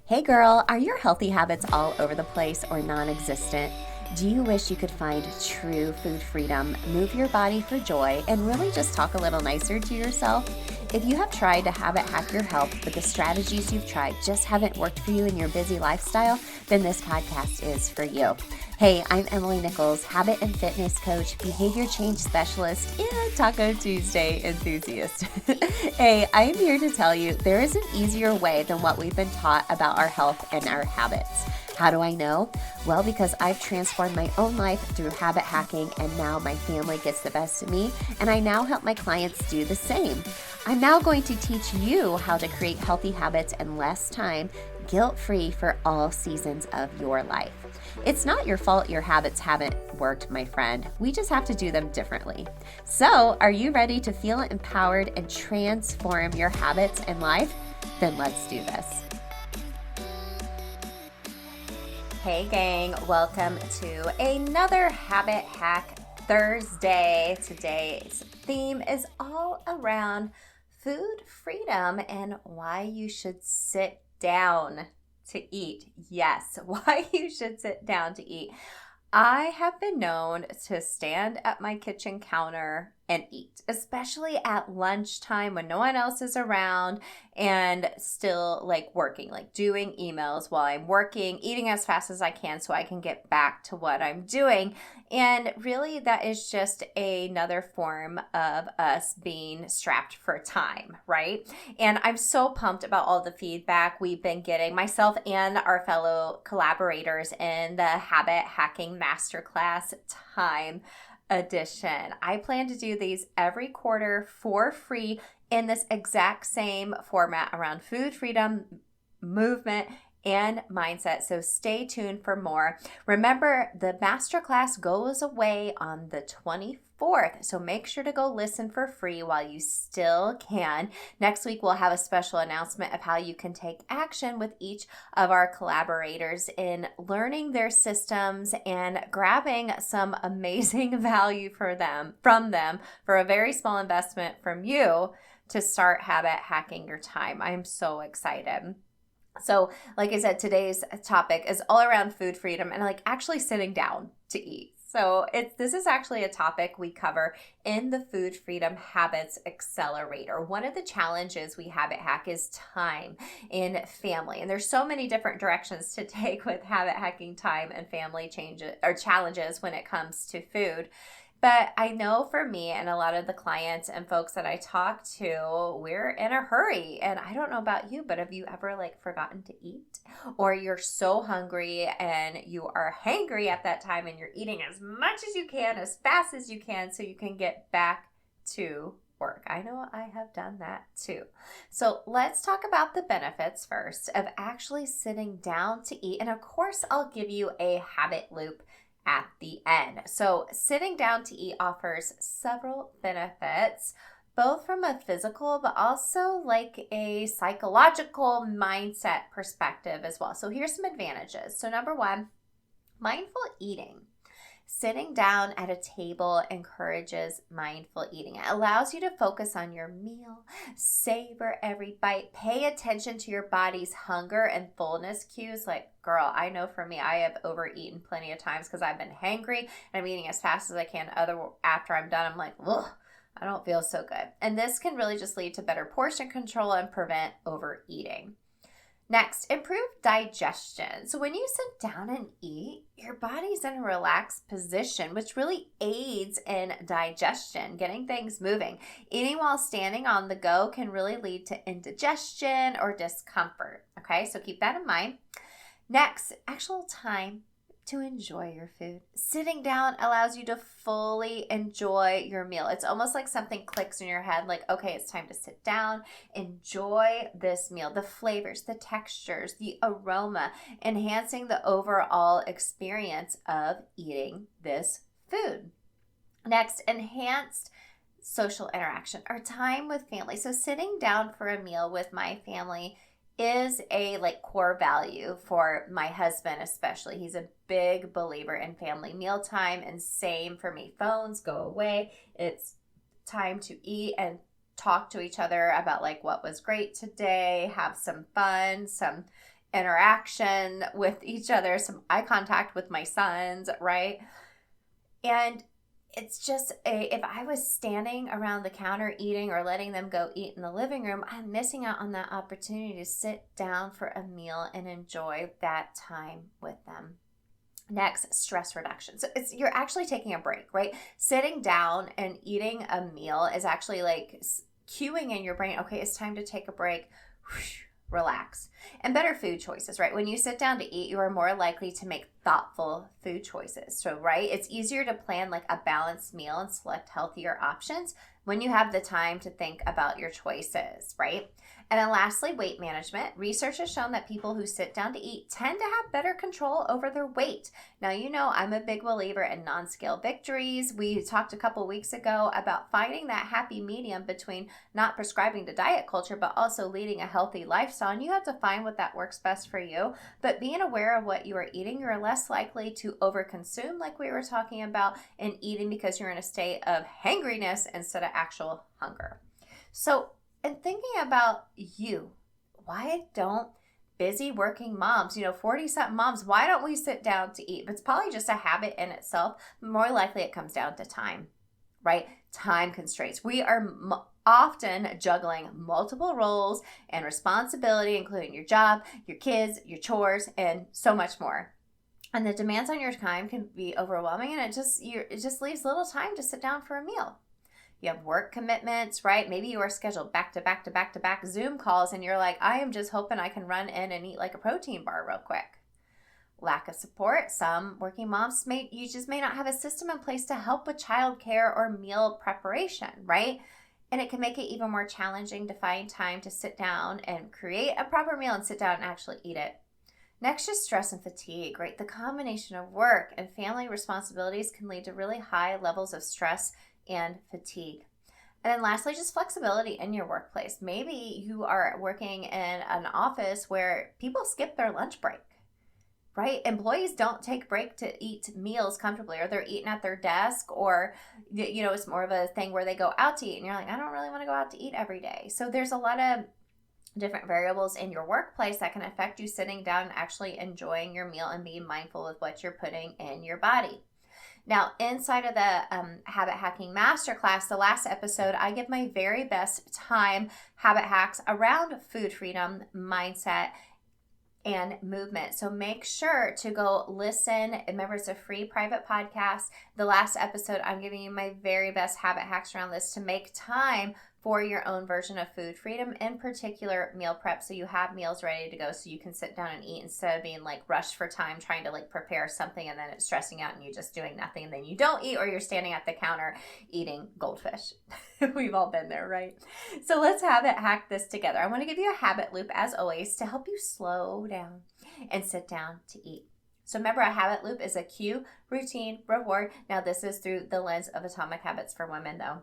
Hey girl, are your healthy habits all over the place or non-existent? Do you wish you could find true food freedom, move your body for joy, and really just talk a little nicer to yourself? If you have tried to habit hack your health, but the strategies you've tried just haven't worked for you in your busy lifestyle, then this podcast is for you. Hey, I'm Emily Nichols, habit and fitness coach, behavior change specialist, and Taco Tuesday enthusiast. Hey, I am here to tell you there is an easier way than what we've been taught about our health and our habits. How do I know? Well, because I've transformed my own life through habit hacking, and now my family gets the best of me, and I now help my clients do the same. I'm now going to teach you how to create healthy habits in less time, guilt-free for all seasons of your life. It's not your fault your habits haven't worked, my friend. We just have to do them differently. So, are you ready to feel empowered and transform your habits and life? Then let's do this. Hey gang, welcome to another Habit Hack Thursday. Today's theme is all around food freedom and why you should sit down to eat. Yes, why you should sit down to eat. I have been known to stand at my kitchen counter and eat, especially at lunchtime when no one else is around and still working, doing emails while I'm working, eating as fast as I can so I can get back to what I'm doing. And really that is just another form of us being strapped for time, right? And I'm so pumped about all the feedback we've been getting, myself and our fellow collaborators in the Habit Hacking Masterclass time edition. I plan to do these every quarter for free in this exact same format around food freedom, movement, and mindset. So stay tuned for more. Remember, the masterclass goes away on the 24th. So make sure to go listen for free while you still can. Next week, we'll have a special announcement of how you can take action with each of our collaborators in learning their systems and grabbing some amazing value from them for a very small investment from you to start habit hacking your time. I'm so excited. So, like I said, today's topic is all around food freedom and actually sitting down to eat. So this is actually a topic we cover in the Food Freedom Habits Accelerator. One of the challenges we habit hack is time in family. And there's so many different directions to take with habit hacking time and family changes or challenges when it comes to food. But I know for me and a lot of the clients and folks that I talk to, we're in a hurry. And I don't know about you, but have you ever forgotten to eat? Or you're so hungry and you are hangry at that time and you're eating as much as you can, as fast as you can, so you can get back to work. I know I have done that too. So let's talk about the benefits first of actually sitting down to eat. And of course, I'll give you a habit loop at the end. So sitting down to eat offers several benefits, both from a physical, but also a psychological mindset perspective as well. So here's some advantages. So number one, mindful eating. Sitting down at a table encourages mindful eating. It allows you to focus on your meal, savor every bite, pay attention to your body's hunger and fullness cues. Girl, I know for me, I have overeaten plenty of times because I've been hangry and I'm eating as fast as I can. After I'm done, I'm ugh, I don't feel so good. And this can really just lead to better portion control and prevent overeating. Next, improve digestion. So when you sit down and eat, your body's in a relaxed position, which really aids in digestion, getting things moving. Eating while standing on the go can really lead to indigestion or discomfort. Okay, so keep that in mind. Next, actual time to enjoy your food. Sitting down allows you to fully enjoy your meal. It's almost like something clicks in your head, okay, it's time to sit down, enjoy this meal, the flavors, the textures, the aroma, enhancing the overall experience of eating this food. Next, enhanced social interaction or time with family. So sitting down for a meal with my family is a core value for my husband especially. He's a big believer in family mealtime, and same for me. Phones go away. It's time to eat and talk to each other about what was great today, have some fun, some interaction with each other, some eye contact with my sons, right? And it's just if I was standing around the counter eating or letting them go eat in the living room, I'm missing out on that opportunity to sit down for a meal and enjoy that time with them. Next, stress reduction. So you're actually taking a break, right? Sitting down and eating a meal is actually like cueing in your brain, okay, it's time to take a break. Relax. And better food choices, right? When you sit down to eat, you are more likely to make thoughtful food choices. So, right, it's easier to plan like a balanced meal and select healthier options when you have the time to think about your choices, right? And then lastly, weight management. Research has shown that people who sit down to eat tend to have better control over their weight. Now, you know, I'm a big believer in non-scale victories. We talked a couple weeks ago about finding that happy medium between not prescribing to diet culture, but also leading a healthy lifestyle. And you have to find what that works best for you. But being aware of what you are eating, you're less likely to overconsume, like we were talking about, and eating because you're in a state of hangriness instead of actual hunger. So, and thinking about you, why don't busy working moms, 40-something moms, why don't we sit down to eat? It's probably just a habit in itself. More likely it comes down to time, right? Time constraints. We are often juggling multiple roles and responsibility, including your job, your kids, your chores, and so much more. And the demands on your time can be overwhelming, and it just leaves little time to sit down for a meal. You have work commitments, right? Maybe you are scheduled back to back to back to back Zoom calls, and you're like, I am just hoping I can run in and eat like a protein bar real quick. Lack of support. Some working moms may not have a system in place to help with childcare or meal preparation, right? And it can make it even more challenging to find time to sit down and create a proper meal and sit down and actually eat it. Next is stress and fatigue, right? The combination of work and family responsibilities can lead to really high levels of stress and fatigue. And then lastly, just flexibility in your workplace. Maybe you are working in an office where people skip their lunch break, right? Employees don't take break to eat meals comfortably, or they're eating at their desk, or, it's more of a thing where they go out to eat and you're like, I don't really want to go out to eat every day. So there's a lot of different variables in your workplace that can affect you sitting down and actually enjoying your meal and being mindful of what you're putting in your body. Now, inside of the Habit Hacking Masterclass, the last episode, I give my very best time habit hacks around food freedom, mindset, and movement. So make sure to go listen. Remember, it's a free private podcast. The last episode, I'm giving you my very best habit hacks around this to make time for your own version of food freedom, in particular meal prep, so you have meals ready to go so you can sit down and eat instead of being like rushed for time trying to like prepare something and then it's stressing out and you just doing nothing and then you don't eat, or you're standing at the counter eating goldfish. We've all been there, right? So let's habit hack this together. I want to give you a habit loop as always to help you slow down and sit down to eat. So remember, a habit loop is a cue, routine, reward. Now this is through the lens of Atomic Habits for Women though.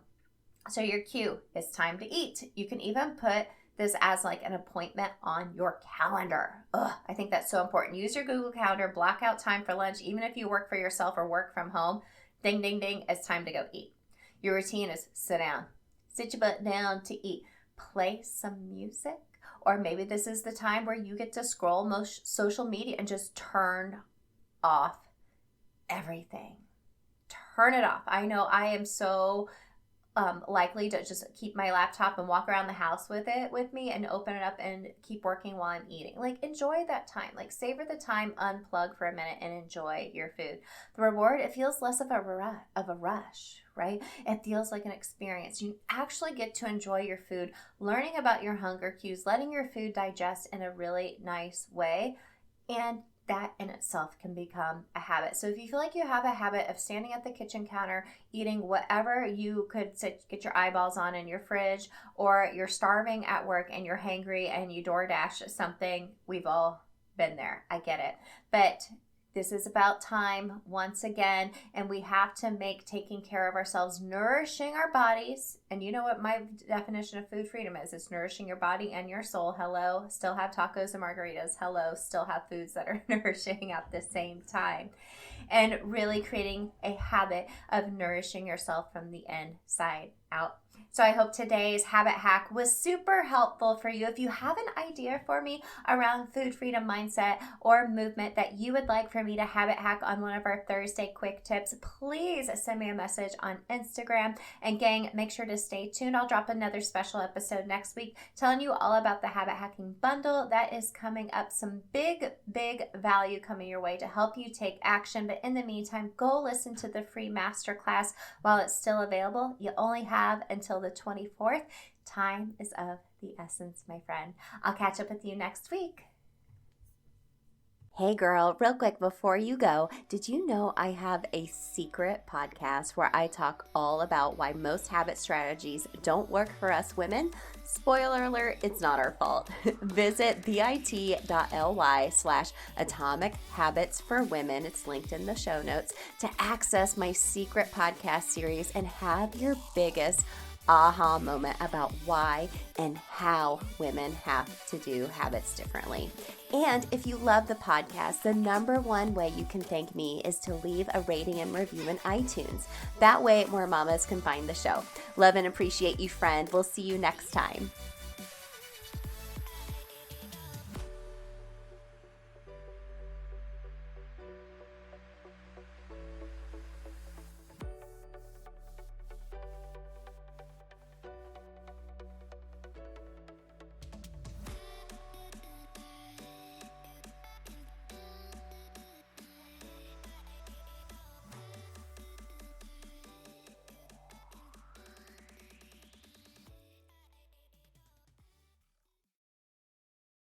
So your cue is time to eat. You can even put this as like an appointment on your calendar. I think that's so important. Use your Google Calendar, block out time for lunch, even if you work for yourself or work from home. Ding, ding, ding, it's time to go eat. Your routine is sit down. Sit your butt down to eat. Play some music. Or maybe this is the time where you get to scroll most social media and just turn off everything. Turn it off. I know I am so likely to just keep my laptop and walk around the house with me and open it up and keep working while I'm eating. Like, enjoy that time. Like, savor the time, unplug for a minute, and enjoy your food. The reward, it feels less of a rush, right? It feels like an experience. You actually get to enjoy your food, learning about your hunger cues, letting your food digest in a really nice way, and that in itself can become a habit. So if you feel like you have a habit of standing at the kitchen counter, eating whatever you could get your eyeballs on in your fridge, or you're starving at work and you're hangry and you DoorDash something, we've all been there. I get it. But this is about time once again, and we have to make taking care of ourselves, nourishing our bodies. And you know what my definition of food freedom is? It's nourishing your body and your soul. Hello, still have tacos and margaritas. Hello, still have foods that are nourishing at the same time. And really creating a habit of nourishing yourself from the inside out. So I hope today's habit hack was super helpful for you. If you have an idea for me around food freedom mindset or movement that you would like for me to habit hack on one of our Thursday quick tips, please send me a message on Instagram. And gang, make sure to stay tuned. I'll drop another special episode next week telling you all about the habit hacking bundle that is coming up. Some big value coming your way to help you take action. But in the meantime, go listen to the free masterclass while it's still available. You only have until the 24th. Time is of the essence, my friend. I'll catch up with you next week. Hey girl, real quick before you go, did you know I have a secret podcast where I talk all about why most habit strategies don't work for us women? Spoiler alert, it's not our fault. Visit bit.ly/atomic habits for women. It's linked in the show notes to access my secret podcast series and have your biggest aha moment about why and how women have to do habits differently. And if you love the podcast, the number one way you can thank me is to leave a rating and review in iTunes. That way more mamas can find the show. Love and appreciate you, friend. We'll see you next time.